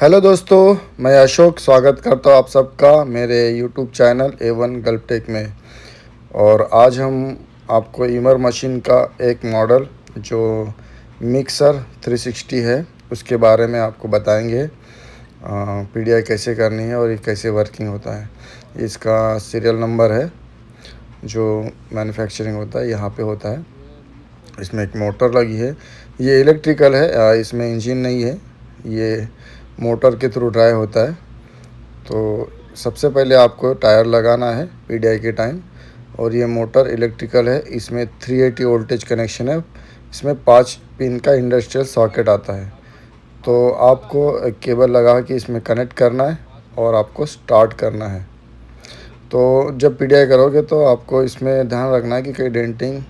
Hello दोस्तों, मैं अशोक स्वागत करता हूँ आप सबका मेरे YouTube channel A1 gulf take में। और आज हम आपको ईमर मशीन का एक मॉडल जो मिक्सर 360 है उसके बारे में आपको बताएंगे। पीडीआई कैसे करनी है और ये कैसे वर्किंग होता है। इसका सीरियल नंबर है जो मैन्युफैक्चरिंग होता है यहाँ पे होता है। इसमें एक मोटर लगी है, ये इलेक्ट्रिकल है, इसमें इंजन नहीं है, ये मोटर के थ्रू ड्राइव होता है। तो सबसे पहले आपको टायर लगाना है पीडीआई के टाइम। और ये मोटर इलेक्ट्रिकल है, इसमें 380 वोल्टेज कनेक्शन है। इसमें 5 पिन का इंडस्ट्रियल सॉकेट आता है। तो आपको एक केबल लगा के इसमें कनेक्ट करना है और आपको स्टार्ट करना है। तो जब पीडीआई करोगे तो आपको इसमें ध्यान रखना है कि कहीं डेंटिंग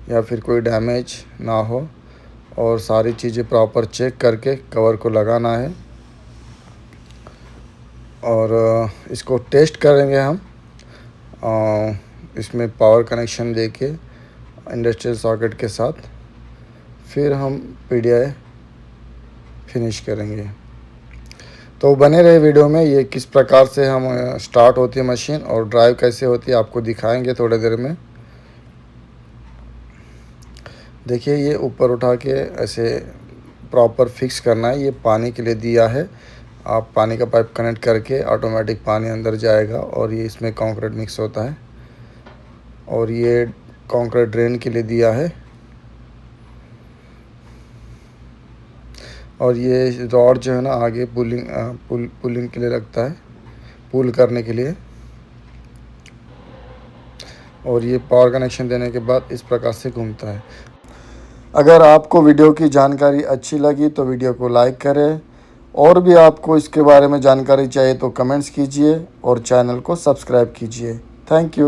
या फिर कोई डैमेज ना हो, और सारी चीज़ें प्रॉपर चेक करके कवर को लगाना है। और इसको टेस्ट करेंगे हम। इसमें पावर कनेक्शन देके इंडस्ट्रियल सॉकेट के साथ फिर हम पीडीआई फिनिश करेंगे। तो बने रहे वीडियो में, ये किस प्रकार से हम स्टार्ट होती है मशीन और ड्राइव कैसे होती है आपको दिखाएंगे थोड़ी देर में। देखिए, ये ऊपर उठा के ऐसे प्रॉपर फिक्स करना है। ये पानी के लिए दिया है, आप पानी का पाइप कनेक्ट करके ऑटोमेटिक पानी अंदर जाएगा और ये इसमें कंक्रीट मिक्स होता है। और ये कंक्रीट ड्रेन के लिए दिया है। और ये रॉड जो है ना आगे पुलिंग के लिए लगता है, पुल करने के लिए। और ये पावर कनेक्शन देने के बाद इस प्रकार से घूमता है। अगर आपको वीडियो की जानकारी अच्छी लगी तो वीडियो को लाइक करें, और भी आपको इसके बारे में जानकारी चाहिए तो कमेंट्स कीजिए और चैनल को सब्सक्राइब कीजिए। Thank you.